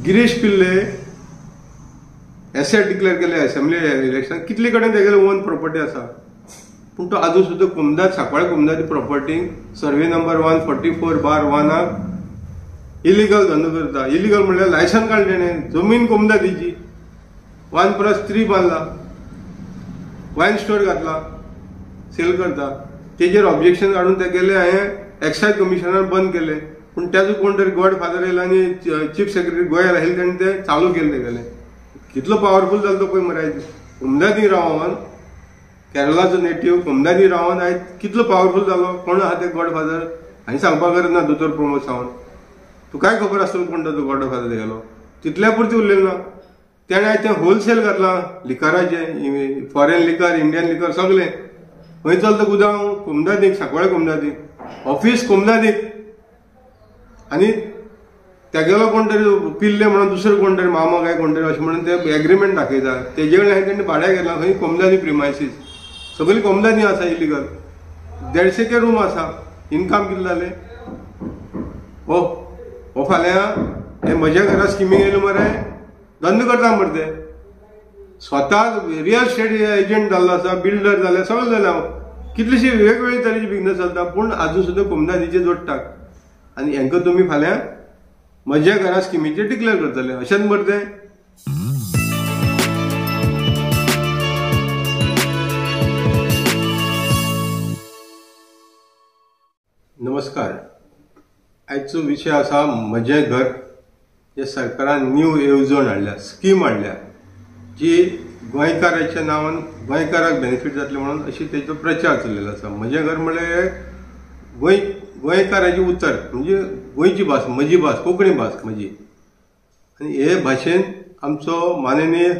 गिरीश पिल्ले asset declare केले assembly election कितले कडेन तेगेले ओन प्रॉपर्टी आसा पूण तो आजून सुद्दां कुमदाद सांकवाळे कुमदादी प्रॉपर्टींक सर्वे नंबर 144/1 इलिगल धंदो करता. इलिगल म्हणल्यार लायसन काडलें तेणें, जमीन कुमदादीची 1+3 बांदला, वायन स्टोर घातला, सेल करता. तेजेर ऑब्जेक्शन काडून ते गेले हांवें एक्सायज कमिशनान बंद केले. पूण त्याचो कोण तरी गॉडफादर येयला आनी चीफ सेक्रेटरी गोंयार आशिल्ले तेणें ते चालू केले तेगेले. कितलो पावरफूल जालो तो पळय मरे. आयज कुमदादी रावन केरळाचो नेटिव्ह कुमदादी रावन आयज कितलो पावरफूल जालो. कोण आहा ते गॉडफादर हांवें सांगपाक गरज ना. दोतोर प्रमोद सावंत तुका काय खबर आसतलो कोण तो गॉडफादर तेगेलो. तितल्या पुरती उरलेलो ना. तेणें आयज तें होलसेल घातलां लिकराचें, फॉरेन लिकर, इंडियन लिकर सगळें. खंय चलता गुदांव कुमदादीक, सांकवाळे कुमदादीक, ऑफिस कुमदादीक. आनी तेगेलो कोण तरी पिल्ले म्हणून दुसरो कोण तरी मामा काय कोण तरी अशें म्हणून ते एग्रीमेंट दाखयता. तेजे कडेन हांवें तेणें भाड्याक घेतला. खंय कुमदादी प्रिमायसीस सगळी कुमदादी आसा इलिगल. 150 रूम आसा. इनकम कितलें जालें हो फाल्यां हे म्हज्या घरा स्किमीक येयलो मरे. धंदो करता मरे ते. स्वता रियल एस्टेट एजंट जाल्लो आसा, बिल्डर जाले, सगळें जालें हांव. कितलीशी वेगवेगळे तरेची बिझनेस चलता पूण आजून सुद्दां कुमदादीचे जोडटात. आनी हांकां तुमी फाल्यां म्हज्या घरा स्किमीचेर डिक्लेअर करतले अशेंच मरे ते. नमस्कार. आयचो विशय आसा म्हजें घर. जे सरकारान न्यू येवजण हाडल्या, स्कीम हाडल्या, जी गोंयकाराच्या नांवान गोंयकाराक बेनिफीट जातले म्हणून अशी तेचो प्रचार चल्लेलो आसा. म्हजें घर म्हळ्यार गोंयकाराची उतर म्हणजे गोंयची भास, म्हजी भास, कोंकणी भास म्हजी. आनी हे भाशेन आमचो माननीय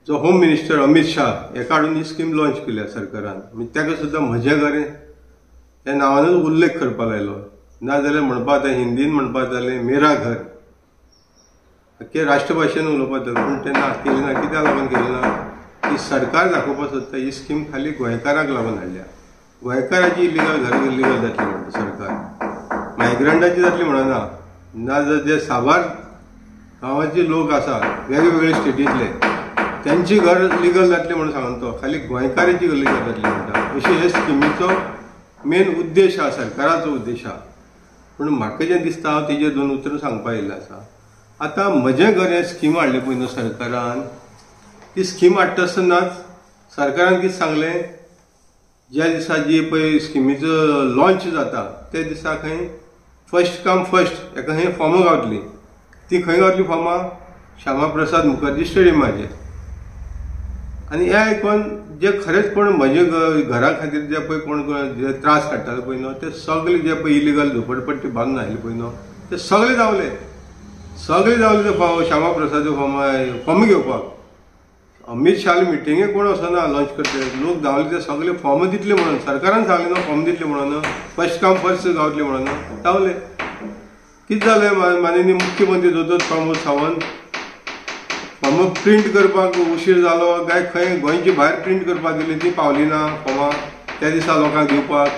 जो होम मिनिस्टर अमित शाह हेका हाडून ही स्कीम लॉन्च केल्या सरकारान. म्हणजे ताका सुद्दां म्हजें घर ह्या नांवानूच उल्लेख करपाक लायलो. नाजाल्यार म्हणपाक जाय हिंदीन म्हणपाक जालें मेरा घर, अख्खे राष्ट्रभाशेन उलोवपाक जाय. पूण तेन्ना केलें ना. कित्याक लागून केलें ना की सरकार दाखोवपाक सोदता ही स्कीम खाली गोंयकाराक लागून हाडल्या. गोंयकाराची इलिगल घर इलिगल जातली म्हणटा सरकार, मायग्रंटाची जातली म्हणना. नाजाल्यार जे साबार गांवाचे लोक आसा वेगवेगळे स्टेटींतले त्यांची घर लिगल जातली म्हणून सांगून तो खाली गोंयकाराची लिगल जातली म्हणटा. अशी हे स्किमीचो मेन उद्देश आसा, सरकाराचो उद्देश आसा. पूण म्हाका जें दिसता हांव तेजेर 2 उतरां सांगपाक येयल्लें आसा. आतां म्हजें घर हें स्कीम हाडलें पळय न्हू सरकारान, ती स्कीम हाडटा आसतनाच सरकारान कितें सांगलें, ज्या दिसा जी पळय स्किमीचो लॉन्च जाता त्या दिसा खंय फर्स्ट कम फर्स्ट हेका खंय फॉर्मां गावतलीं. ती खंय गावतली फॉर्मां? श्यामा प्रसाद मुखर्जी स्टेडियमाचेर. आनी हें आयकून जे खरेंच कोण म्हजे घरा खातीर जे पळय कोण जे त्रास काडटाले पळय न्हू ते सगळे जे पळय इलिगल झोपडपट्टी बांदून आयले पळय न्हू ते सगळे जावले ते श्यामा प्रसाद फॉर्म घेवपाक. अमित शाह मिटिंगेक कोण वचना लॉन्च करते. लोक धांवले ते सगळे फॉर्म दितले म्हणून सरकारान सांगलें न्हू फॉर्म दितले म्हणून, फर्स्ट कम फर्स्ट गावतले म्हणून. धांवले. कितें जालें माननीय मुख्यमंत्री दोतोर प्रमोद सावंत फॉर्म प्रिंट करपाक उशीर जालो काय खंय गोंयची भायर प्रिंट करपाक दिली ती पावली ना फॉर्मां त्या दिसा लोकांक दिवपाक.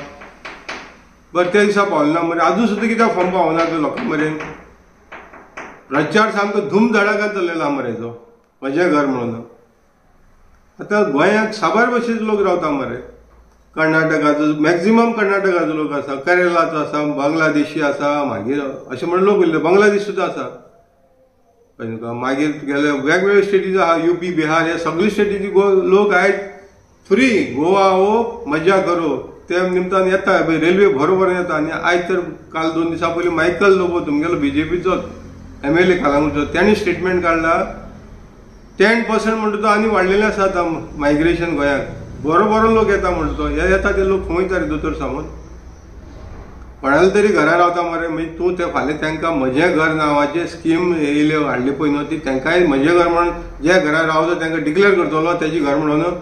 बरें त्या दिसा पावली ना मरे. आजून सुद्दां कित्याक फॉर्म पावना तो लोकां मेरेन. प्रचार सामको धूम धडाक्यात चल्लेलो आहा मरे तो म्हजें घर म्हणून. आतां गोंयांत साबार भशेचे लोक रावता मरे. कर्नाटकाचो मॅक्झिमम कर्नाटकाचो लोक आसा, केरळाचो आसा, बांगलादेशी आसा, मागीर अशें म्हणून लोक उरले, बांगलादेश सुद्दां आसा. मागीर गेले वेगवेगळे स्टेटीचे आहा, UP बिहार हे सगळे स्टेटीचे लोक आयज फ्री गोवा हो मजा करो त्या निमतान येता. रेल्वे बरोबर येता. आनी आयज तर काल 2 दिसां पयलीं मायकल लोबो तुमगेलो BJPचोच MLA कालांगूटचो तांणी स्टेटमेंट काडला 10% म्हणटा तो आनी वाडलेलें आसा आतां मायग्रेशन गोंयांत. बरो लोक येता म्हणटा तो. हे येता ते लोक खंय वयता रे दोतोर सावंत? कोणाले तरी घरा रावता मरे. म्हणजे तूं ते फाल्यां तांकां म्हजें घर नांवाचें स्कीम येयले हाडली पळय न्हू ती तांकांय म्हजें घर म्हणून जे घरा रावता तांकां डिक्लेअर करतलो तेजें घर म्हणून.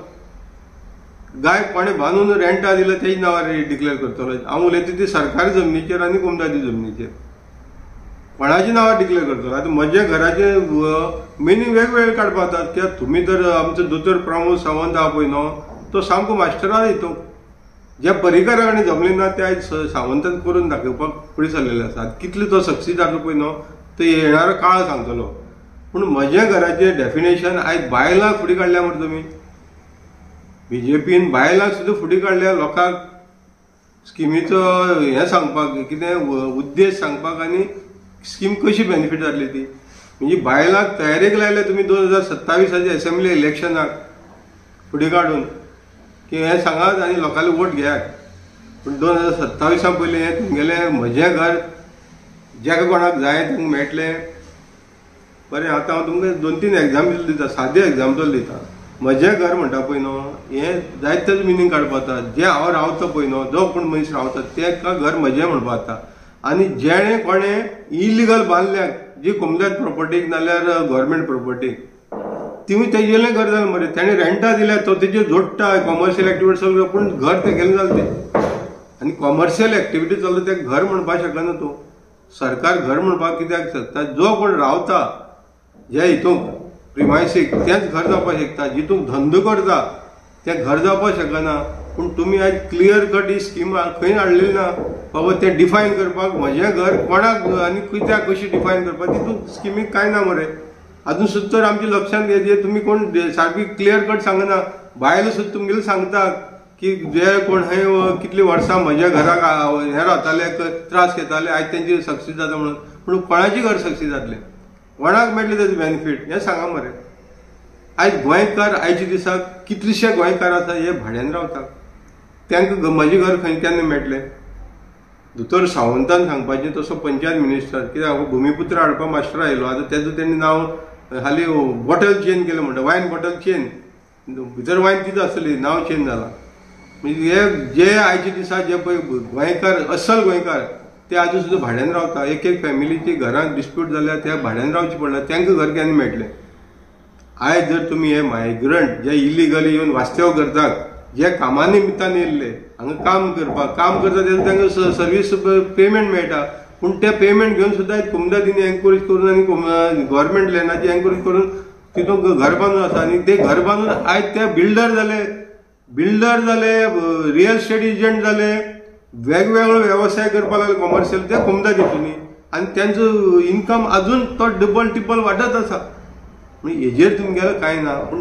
गाय कोणें बांदून रेंटा दिलें तेजे नांवार डिक्लेअर करतलो. हांव उलयता ती सरकारी जमनीचेर आनी कुमदादी जमनीचेर कोणाच्या नांवार डिक्लेअर करतलो. आतां म्हज्या घराचे मिनींग वेगवेगळे काडपाक जातात. कित्याक तुमी तर आमचो दोतोर प्रमोद सावंत आहा पळय न्हू तो सामको मास्टरान हितून ज्या परिकारा कडेन जमलें ना ते आयज सावंतान करून दाखोवपाक फुडें सरलेले आसात. कितले तो सक्सीड जालो पळय न्हू तो येणारो काळ सांगतलो. पूण म्हज्या घराचें डेफिनेशन आयज बायलांक फुडें काडल्या मरे तुमी. बीजेपीन बायलांक सुद्दां फुडें काडल्या, लोकांक स्किमीचो हें सांगपाक, कितें उद्देश सांगपाक आनी स्कीम कशी बेनिफीट जातली ती. म्हणजे बायलांक तयारेक लायल्या तुमी 2027 असेंब्ली इलेक्शनाक फुडें काडून की हें सांगात आनी लोकांले वोट घेयात. पूण 2027 पयलीं हें तुमगेलें म्हजें घर जेका कोणाक जाय तांकां मेळटलें. बरें, आतां हांव तुमकां 2-3 एग्जाम्पल दिता, सादे एग्जाम्पल दिता. म्हजें घर म्हणटा पळय न्हू, हें जायतेच मिनींग काडपा जाता. जे हांव रावता पळय न्हू, जो कोण मनीस रावता तेका घर म्हजें म्हणपा जाता. आनी जेणे कोणें इलिगल बांदल्याक, जी कोमद्यात प्रॉपर्टीक नाल्यार गव्हर्मेंट प्रॉपर्टीक, तिवूय तेजेलें घर जालें मरे. ताणें रेंटा दिल्यार तो तेजेर जोडटा, कॉमर्शियल एक्टिविटी सगळं, पूण घर तेगेलें जालें तें. आनी कॉमर्शियल एक्टिविटी चलता तें घर म्हणपाक शकना तूं. सरकार घर म्हणपाक कित्याक शकता? जो कोण रावता जे हितूंक प्रिमायसीक तेंच घर जावपाक शकता. जितूंक धंदो करता तें घर जावपाक शकना. पूण तुमी आयज क्लियर कट ही स्कीम खंय हाडलेली ना. बाबा तें डिफायन करपाक म्हजें घर कोणाक आनी कित्याक कशी डिफायन करपाक, तितूंत स्किमीक कांय ना मरे. अजून सुद्दां तर आमच्या लक्षांत घेतले तुमी कोण सारकी क्लियर कट सांगना. बायलो सुद्दां तुमगेले सांगतात की जे कोण हय कितलीं वर्सां म्हज्या घराक हे रावताले, त्रास घेताले, आयज तेंचे सक्सीस जाता म्हणून. पूण कोणाचें घर सक्सीस जातलें, कोणाक मेळटलें तेजें बेनिफीट हें सांगा मरे. आयज गोंयकार आयच्या दिसाक कितलेशे गोंयकार आसा हे भाड्यान रावतात. तांकां म्हजें घर खंय केन्ना मेळटलें? दोतोर सावंतान सांगपाचें तसो पंचायत मिनिस्टर, कित्याक हांव भुमिपुत्र हाडपा मास्टर आयलो. आतां तेजो तेणी नांव हालीं बॉटल चेंज केलें म्हणटा, वायन बॉटल चेंज. भितर वायन कितें आसतली, नांव चेंज जालां. म्हणजे हे जे आयच्या दिसा जे पळय गोंयकार, असल गोंयकार, ते आजून सुद्दां भाड्यान रावता. एक फॅमिलीची घरांत डिस्प्यूट जाल्यार त्या भाड्यान रावचें पडटा. तांकां घर केन्ना मेळटलें? आयज जर तुमी हे मायग्रंट जे इलिगली येवन वास्तव करतात, जे कामा निमित्तान येयल्ले हांगा काम करपाक, काम करता तेन्ना तांकां सर्वीस पेमेंट मेळटा. पूण ते पेमेंट घेवन सुद्दां कोमदादीनी एनकरेज करून आनी गव्हर्मेंट लँडाची एनकरेज करून तितून घर बांदून आसा. आनी ते घर बांदून आयज ते बिल्डर जाले, रियल एस्टेट एजंट जाले, वेगवेगळे वेवसाय करपाक लागले कॉमर्शियल ते कोमदादीतुनी. आनी तेंचो इन्कम अजून तो डबल टिपल वाडत आसा. म्हणजे हेजेर तुमगेलें कांय ना. पूण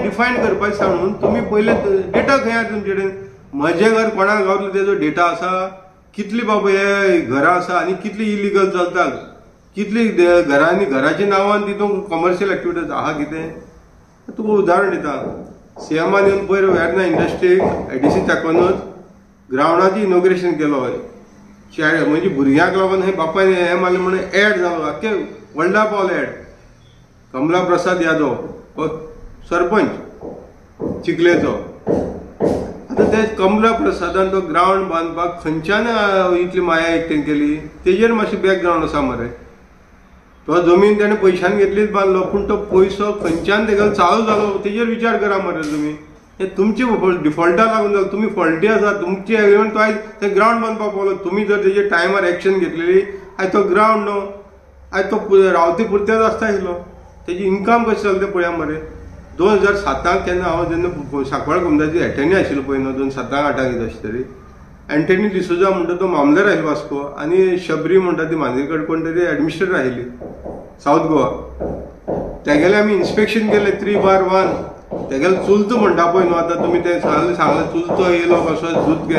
डिफायन करपाचें सांगून तुमी पयले डेटा खंय आसा तुमचे कडेन? म्हजें घर कोणाक गावतलें तेजो डेटा आसा? कितली बाबा हे घरां आसा आनी कितली इलिगल चलतात, कितली घरांनी घराच्या नांवान तितून कॉमर्शियल एक्टिविटीज आहा कितें? तुका उदाहरण दिता. सीएमान येवन पयर वेर्ना इंडस्ट्रीक एडीसी तेकोनूच ग्रावंडाची इनॉग्रेशन केलो. म्हणजे भुरग्यांक लागून हे बापायन हें मारलें म्हणून एड जालो, आख्खे वर्ल्डा पावलो एड. कमला प्रसाद यादव हो सरपंच चिखलेचो. आतां ते कमला प्रसादान तो ग्रावंड बांदपाक खंयच्यान इतली माया एकटेन केली? तेजेर मातशें बॅकग्रावंड आसा मरे. तो जमीन ताणें पयशांनी घेतलीच बांदलो, पूण तो पयसो खंयच्यान तेगेलो चालू जालो तेजेर विचार करा मरे तुमी. हे तुमचे डिफॉल्टा लागून जालो. तुमी फॉल्टी आसा. तुमचे एग्रीमेंट तो आयज ते ग्रावंड बांदपाक पावलो. तुमी जर तेजेर टायमार एक्शन घेतलेली आयज तो ग्रावंड न्हू, आयज तो रावते पुरत्याच आसता आशिल्लो. तेजी इन्कम कशें जालें तें पळया मरे. 2007 केन्ना हांव जेन्ना सांकवाळ कोमदाची एटर्नी आशिल्लो पळय न्हू, 2007-08 कितें अशें तरी, एंटनी डिसोजा म्हणटा तो मामलेदार आशिल्लो वास्को, आनी शबरी म्हणटा ती मांद्रेकर कोण तरी एडमिनिस्ट्रेटर आशिल्ली सावथ गोवा. तेगेलें आमी इन्स्पेक्शन केलें 3/1. तेगेलो चुलतो म्हणटा पळय न्हू, आतां तुमी तें सांगलें चुलतो येयलो कसो दूद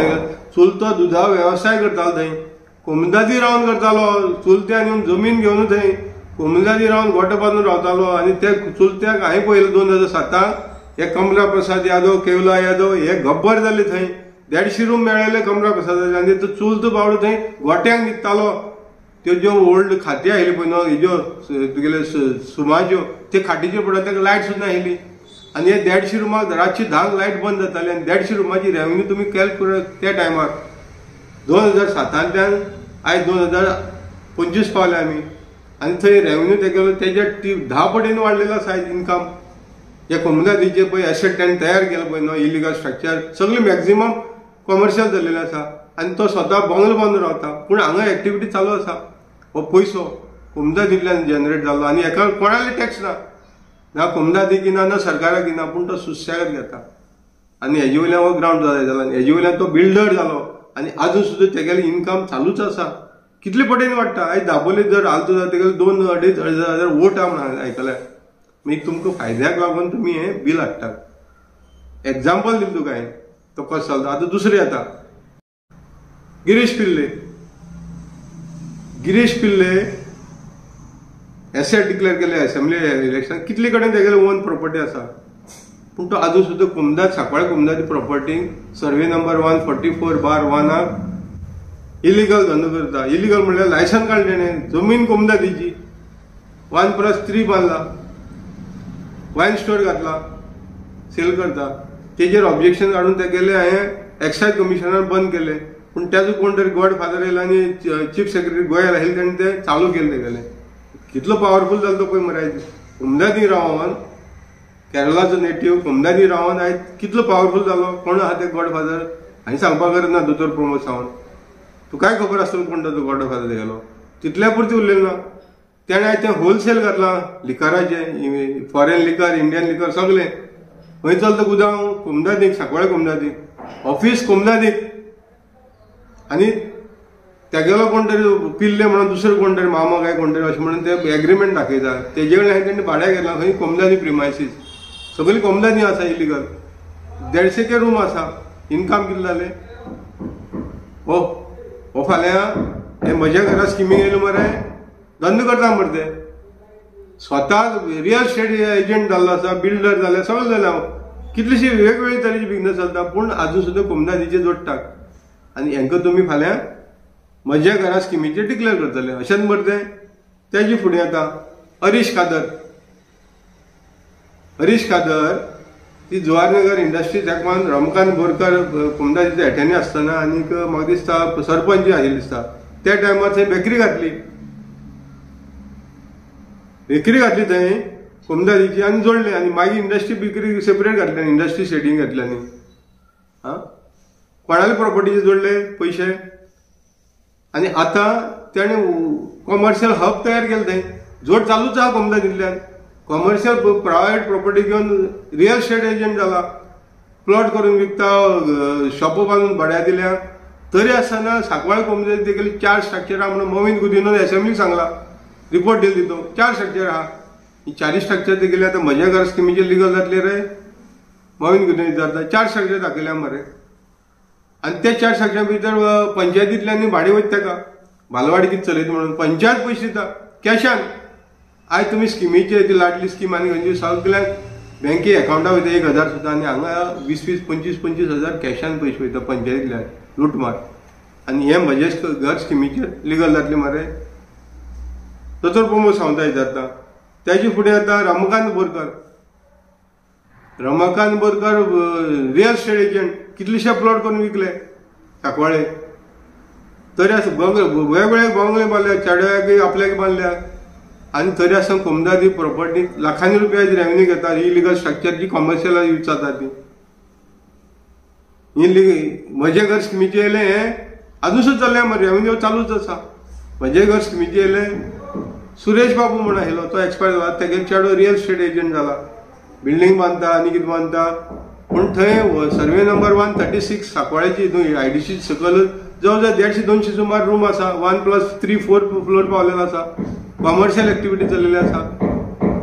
चुलतो दुधा वेवसाय करतालो थंय. कोमदादी रावन करतालो. चुलत्यान येवन जमीन घेवन थंय कोमदादी रावन गोठो बांदून रावतालो. आनी ते चुलत्याक हांवें पळयलें 2007 हे कमला प्रसाद यादव, केवला यादव हे गब्बर जाले थंय. 150 रूम मेळयले कमला प्रसादाचे. आनी तो चुलतो बावडो थंय गोठ्यांक न्हिदतालो. त्यो ज्यो ओल्ड खाटी आयिल्ली पळय न्हू, हेज्यो तुगेले सुमाच्यो, ते खाटीचेर पडटा ताका लायट सुद्दां आयिल्ली. आनी हे 150 रुमाक रातची 10 लायट बंद जाताली. आनी 150 रुमाची रेवन्यू तुमी कॅल्क्युलेट त्या टायमार 2007 आयज 2025 पावले आमी. आनी थंय रेवन्यू तेगेलो तेज्या 10 पटीन वाडलेलो आसा आयज इन्कम. हे कोमदादीचे पळय एसेट ताणें तयार केलो पळय न्हू, इलिगल स्ट्रक्चर सगळें मॅक्झिमम कॉमर्शियल जाल्लेलें आसा. आनी तो स्वता बंगलो बांदून रावता. पूण हांगा एक्टिविटी चालू आसा. हो पयसो कोमदादींतल्यान जनरेट जालो. आनी हेका कोणाले टॅक्स ना कोमदादीक ना, ना सरकाराक ना, पूण तो सुसेगाद घेता. आनी हेजे वयल्यान हो ग्रावंड जालो. आनी हेजे वयल्यान तो बिल्डर जालो. आनी आजून सुद्दां तेगेलें इन्कम चालूच आसा. कितले पटेन वाडटा. आयज दाबोले जर आलतो जाता तेका 2-2.5 वोट आहा म्हणून आयकल्या. मागीर तुमकां फायद्याक लागून तुमी हें बील हाडटात. एग्जाम्पल दिलें तुका हांवें तो कसो चलता. आतां दुसरें येता गिरीश पिल्ले एसेट डिक्लेअर केले असेंब्ली इलेक्शन. कितले कडेन तेगेले ओन प्रॉपर्टी आसा पूण तो आजून सुद्दां कुमदाद सांकवाळे कुमदादी प्रॉपर्टीक सर्वे नंबर 144/1 इलिगल धंदो करता. इलिगल म्हणल्यार लायसन काडलें तेणें. जमीन कुमदादीची 1+3 बांदला. वायन स्टोर घातला, सेल करता. तेजेर ऑब्जेक्शन काडून ते गेले. हांवें एक्सायज कमिशनान बंद केले. पूण त्याचो कोण तरी गॉडफादर येयला आनी चीफ सेक्रेटरी गोंयार आयले तेणें ते चालू केले तेगेले. कितलो पावरफूल जालो तो पळय मरे. आयज कुमदादी रावन केरळाचो नेटिव्ह कुमदादी रावन आयज कितलो पावरफूल जालो. कोण आहा ते गॉडफादर हांवें सांगपाक गरज ना. दोतोर प्रमोद सावंत तुकाय खबर आसतलो कोण तो गॉडफादर तेगेलो. तितल्या पुरती उरलेलो ना. तेणें आयज तें होलसेल घातलां लिकराचें. फॉरेन लिकर, इंडियन लिकर सगळें. खंय चलता गुदांव कुमदादीक, सांकवाळे कुमदादीक, ऑफिस कुमदादीक. आनी तेगेलो कोण तरी पिल्ले म्हणून दुसरो कोण तरी मामा काय कोण तरी अशें म्हणून ते एग्रीमेंट दाखयता. तेजे कडेन हांवें तेणें भाड्याक घेतला. खंय कुमदादी प्रिमायसीस सगळी कुमदादी आसा इलिगल. 150 रूम आसा. इनकम कितलें जालें. हो फाल्यां हे म्हज्या घरा स्किमीक येयलो मरे. धंदो करता मरे ते. स्वता रियल एस्टेट एजंट जाल्लो आसा, बिल्डर जाले, सगळें जालें हांव. कितलीशी वेगवेगळे तरेची बिझनेस चलता पूण आजून सुद्दां कुमदादीचे जोडटात. आनी हांकां तुमी फाल्यां म्हज्या घरा स्किमीचेर डिक्लेअर करतले अशेंच मरे ते. तेजे फुडें येता हरीश कादर ती जवाहरनगर इंडस्ट्री तेकमान रमकांत बोरकार कुमदादीच्या हेठ्यांनी आसतना आनीक म्हाका दिसता सरपंच आशिल्लो दिसता. त्या टायमार थंय बेकरी घातली थंय कुमदादीची आनी जोडले. आनी मागीर इंडस्ट्री बेकरी सेपरेट घातली आनी इंडस्ट्री शेडींग घातली. आनी कोणाले प्रॉपर्टीचे जोडले पयशे. आनी आतां तेणें कॉमर्शियल हब तयार केले थंय. जोड चालूच आहा कुमदादींतल्यान. कॉमर्शियल प्रायवेट प्रॉपर्टी घेवन रियल एस्टेट एजंट जाला. प्लॉट करून विकता, शॉपो बांदून भाड्या दिल्या. तरी आसतना सांकवाळे कुमदादी तेगेली 4 स्ट्रक्चर आहा म्हणून मोविन गुदिनो एसेंब्लीक सांगला. रिपोर्ट दिली तितून 4 स्ट्रक्चर आहा. ही 4 स्ट्रक्चर तेगेले आतां म्हज्या घर स्किमीचेर लिगल जातले रे. मोविन गुदिनो जाता 4 स्ट्रक्चर दाखयल्या मरे. आनी ते 4 स्ट्रक्चर भितर पंचायतींतल्यान भाडी वयता तेका. बालवाडी कितें चलयता म्हणून पंचायत पयशे दिता कॅशान. आयज तुमी स्किमीचे ती लाडली स्कीम आनी खंयची सगळ्यांक बँके अकाउंटाक वयता 1000 सुद्दां. आनी हांगा 20-20, 25-25 हजार कॅशान पयशे वयता पंचायतींतल्यान लुटमार. आनी हे म्हजे घर स्किमीचेर लिगल जातले मरे. दोतोर प्रमोद सावंत जाता. तेजे फुडें येता Ramakant Borkar real estate agent. कितलेशे प्लॉट करून विकले सांकवाळे. तरी आसा वेगवेगळे बंगले बांदल्या, चेड्याक आपल्याक बांदल्या. आनी तरी आसा कुमदादी प्रॉपर्टी लाखांनी रुपया रेव्हेन्यू घेता. इलिगल स्ट्रक्चर जी कॉमर्शियल यूज जाता ती. म्हजे घर स्किमीचे येयले हे आजून सुद्दां चल्ल्या मरे. रेव्हेन्यू चालूच आसा. म्हजे घर स्किमीचे येयले सुरेश बाबू म्हणून आशिल्लो तो एक्सपायर जाला. तेगे चेडो रियल एस्टेट एजंट जाला. बिल्डींग बांदता आनी कितें बांदता. पूण थंय सर्वे नंबर 136 सांकवाळेची न्हू आयडीसी सकयल जवळ जवळ 150-200 सुमार रूम आसा. 1+3-4 फ्लोर पावलेलो आसा. कॉमर्शियल एक्टिविटी चलिल्ली आसा.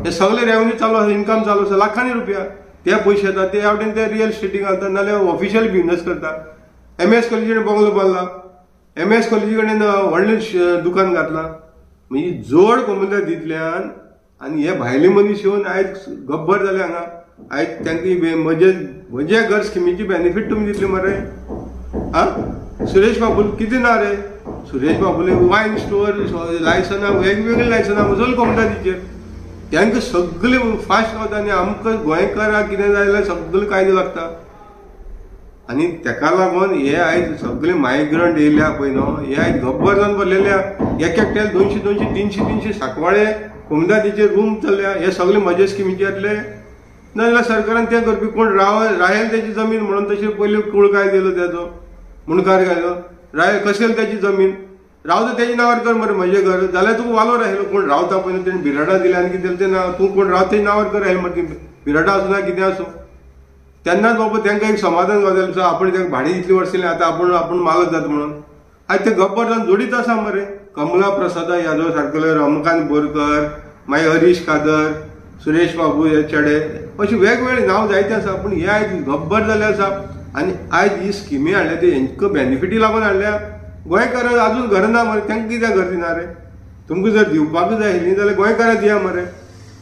हे सगळे रेव्हेन्यू चालू आसा. इनकम चालू आसा लाखांनी रुपया. ते पयशे येता ते आवटेन ते रियल एस्टेटीक घालता नाल्यार ऑफिशियल बिझनेस करता. MS कॉलेजी कडेन बंगलो बांदला. MS कॉलेजी कडेन व्हडलें दुकान घातला. म्हणजे जोड कुमदादींतल्यान. आनी हे भायले मनीस येवन आयज गब्बर जाले हांगा. आयज तांकां म्हजे घर स्किमीची बेनिफीट तुमी दितले मरे. सुरेश बाबूल कितें ना रे. सुरेश बाबूले वायन स्टोर लायसनां वेगवेगळी लायसनां मजल कुमदादीचेर. तांकां सगळे फास्ट गावता. आनी आमकां गोंयकाराक कितें जाल्यार सगळे कायदो लागता. आनी ताका लागून हे आयज सगळे मायग्रंट येयल्या पळय न्हू. हे आयज गब्बर जावन बसलेल्या. एकट्याक 200-200, 300-300 सांकवाळे कुमदादीचे रूम चल्ल्या. हे सगळे म्हजे स्किमीचे येतले. नाजाल्यार सरकारान तें करपी कोण राहेल त्याची जमीन म्हणून तशें पयलीं कूळ काय दिलो तेजो मुणकार घालो. राय कशें त्याची जमीन रावता तेजे नांवार कर मरे म्हजें घर. जाल्यार तुका वालोर आशिल्लो कोण रावता पळय तेणें बिराडा दिल्या आनी कितें तें नांव तूं कोण रावता तेजे नांवार कर आशिल्लें मरे. बिराडा आसूं ना कितें आसूं. तेन्नाच बाबा तांकां एक समाधान गावतालें. सो आपण ताका भाडी इतली वर्स आतां आपूण मालक जाता म्हणून. आयज ते गब्बर जावन जोडीत आसा मरे. कमला प्रसाद यादव सारकेले, रमाकांत बोरकर, मागीर हरीश कादर, सुरेश बाबू चेडे, अशी वेगवेगळी नांव जायते आसा. पूण हे आयज गब्बर जाल्ले आसा आनी आयज ही स्किमी हाडल्या ती हेंका बेनिफिटी लागून हाडल्या. गोंयकार अजून घर ना मरे, तांकां कित्याक घर दिना रे? तुमकां जर दिवपाक जाय आसली जाल्यार गोंयकारांक दिया मरे.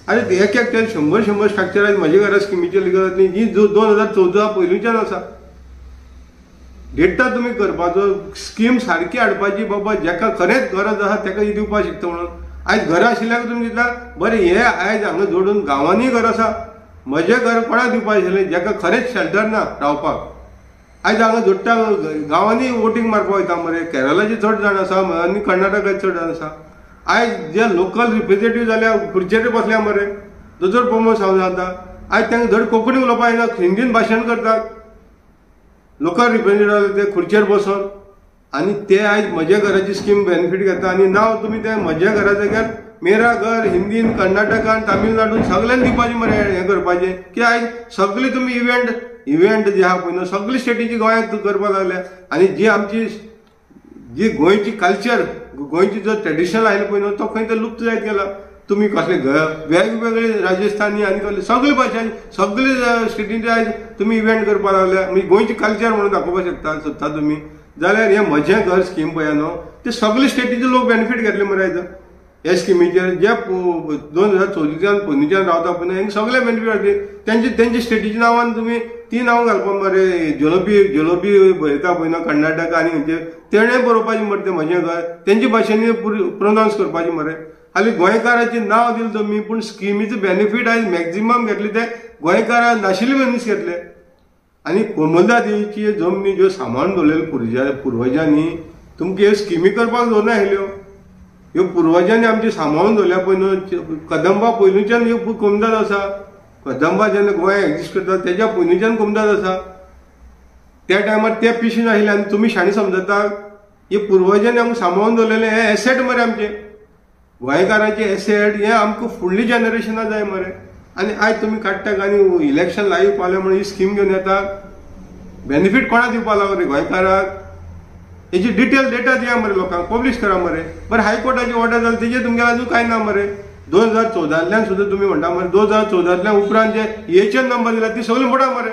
आरे एक एक 100 स्ट्रक्चर आयज म्हजे घरा स्किमीचे लिगल जातली जी 2014 पयलींच्यान आसा. डेटा तुमी करपाचो, स्कीम सारकी हाडपाची. बाबा जेका खरेंच गरज आसा ताका ही दिवपाक शकता म्हणून. आयज घरां आशिल्ल्याक तुमी दिता बरें. हे आयज हांगा जोडून गांवांनी घर आसा. म्हजें घर कोणाक दिवपाक आशिल्लें जेका खरेंच शेल्टर ना रावपाक. आयज हांगा जोडटा गांवांनी वोटींग मारपाक वयता मरे. केरळाचे चड जाण आसा आनी कर्नाटकाचे चड जाण आसा. आयज जे लोकल रिप्रेझेंटेटिव्ह जाल्या खुर्चेर बसल्या मरे. दोतोर प्रमोद सावंत जाता. आयज तांकां धड कोंकणी उलोवपाक येना, हिंदीन भाशण करतात. लोकल रिप्रेझेंटेटिव्ह ते खुर्चेर बसून आनी ते आयज म्हज्या घराची स्कीम बेनिफीट घेता. आनी नांव तुमी ते म्हज्या घरा जाग्यार मेरा घर हिंदीन, कर्नाटकान, तामिळनाडून सगळ्यांनी दिवपाचें मरे. हें करपाचें की आयज सगळी तुमी इव्हेंट जे आहा पळय न्हू सगळी स्टेटीची गोंयांत करपाक लागल्या. आनी जी आमची जी गोंयची कल्चर, गोंयची जो ट्रेडिशनल आयला पळय न्हू तो खंय तो लुप्त जायत गेला. तुम्ही कसले वेगवेगळे राजस्थानी आनी कसले सगळे भाशा सगळे स्टेटीचे आयज तुम्ही इव्हेंट करपाक लागल्या. म्हणजे गोंयची कल्चर म्हणून दाखोवपाक सोदता तुमी जाल्यार हे म्हजें घर स्कीम पळय न्हू ते सगळे स्टेटीचे लोक बेनिफीट घेतले मरे. आयज हे स्किमीचेर जे 2014 पयलींच्यान रावता पळय न्हू हेंकां सगळे बेनिफीट घातले. तेंचे स्टेटीच्या नांवान तुमी ती नांव घालपाक मरे. जलोबी बरयता पळय न्हू कर्नाटका आनी खंयचे तेणें बरोवपाचें मरे. तें म्हजें घर तेंचे भाशेनी प्रोनावंस करपाचें मरे. हाली गोंयकाराचें नांव दिलें तुमी पूण स्किमीचो बेनिफीट आयज मॅक्झिमम घेतले ते गोंयकारां नाशिल्ले मनीस घेतले. आनी कोमलदा देवीची जमनी ज्यो सांबाळून दवरलेल्यो पुर्वजांनी तुमकां ह्यो स्किमी करपाक दवरना आशिल्ल्यो. ह्यो पुर्वजांनी आमचे सांबाळून दवरल्या पळय न्हू. कदंबा पयलींच्यान ह्यो कोमदाद आसा. कदंबा जेन्ना गोंय एक्जिस्ट करता तेज्या पयलींच्यान कोमदाद आसा. त्या टायमार ते पिशे नाशिल्ले आनी तुमी शाणी समजता. हे पुर्वजांनी आमकां सांबाळून दवरलेले हे एसेट मरे आमचे गोंयकारांचे एसेट. हे आमकां फुडली जनरेशनां जाय मरे. आनी आयज तुमी काडटात आनी इलेक्शन लायव्ह पावले म्हणून ही स्कीम घेवन येता. बेनिफीट कोणाक दिवपाक लागो रे गोंयकाराक? हेची डिटेल डेटा दिया मरे लोकांक, पब्लीश करा मरे. बरें हायकोर्टाची ऑर्डर जाली तेजेर तुमगेले अजून कांय ना मरे. 2014 सुद्दां तुमी म्हणटा मरे 2014 उपरांत जे EHN नंबर दिला ती सगळी मोडा मरे.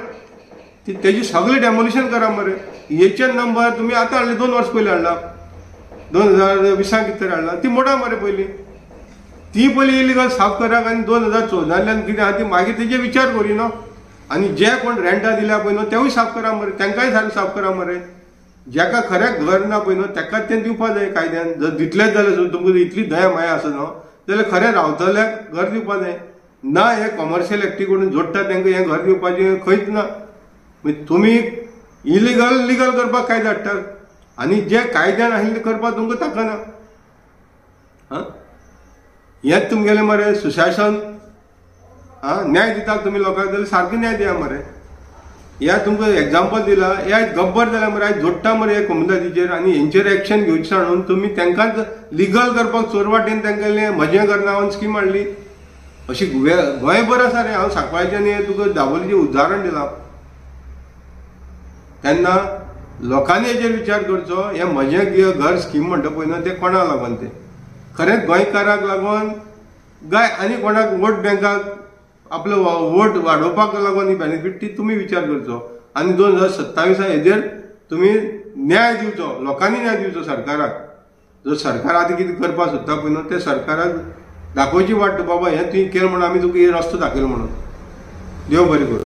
तेजी सगळी डेमोलिशन करा मरे. EHN नंबर तुमी आतां हाडले 2 वर्स पयलीं हाडला 2020 कितें हाडला ती मोडा मरे. ती पयलीं इलिगल साफ कराक आनी 2014 कितें आहा ती मागीर तेजे विचार करी न्हू. आनी जे कोण रेंटा दिल्या पळय न्हू तेवूय साफ करा मरे. तांकांय साफ करा मरे. जेका खऱ्याक घर ना पळय न्हू ताकाच तें दिवपाक जाय कायद्यान. जर दितलेच जाल्यार तुमकां इतली दया माया आसा न्हू जाल्यार खरें रावतल्याक घर दिवपाक जाय. ना हे कमर्शियल एक्टिविटी जोडटा तांकां हें घर दिवपाचें खंयच ना. तुमी इलिगल लिगल करपाक कायदे हाडटात आनी जे कायद्यान आशिल्लें तें करपाक तुमकां ताकना. हेंच तुमगेलें मरे सुशासन. न्याय दितात तुमी लोकांक जाल्यार सारकें न्याय दिया मरे. ह्या तुमकां एग्जाम्पल दिला. हे आयज गब्बर जाल्या मरे. आयज जोडटा मरे हे कोमदादीचेर आनी हेंचेर एक्शन घेवचें हाडून तुमी तांकांच लिगल करपाक चोर वाटेन तांगेलें म्हजें घर नांवान स्कीम हाडली. अशी गोंयभर आसा रे. हांव सांकवाळच्यान हें तुका दाबोलीचें उदाहरण दिलां. तेन्ना लोकांनी हेचेर विचार करचो. हें म्हजें घर स्कीम म्हणटा पळय न्हू तें कोणाक लागून तें खरेंच गोंयकाराक लागून गाय आनी कोणाक वोट बँकाक आपलो वोट वाडोवपाक लागून ही बेनिफीट ती तुमी विचार करचो. आनी 2027 हेजेर तुमी न्याय दिवचो. लोकांनी न्याय दिवचो सरकाराक. जो सरकार आतां कितें करपाक सोदता पळय न्हू तें सरकाराक दाखोवची वाट बाबा हें तुवें केलें म्हणून आमी तुका हे रस्तो दाखयलो म्हणून. देव बरें करूं.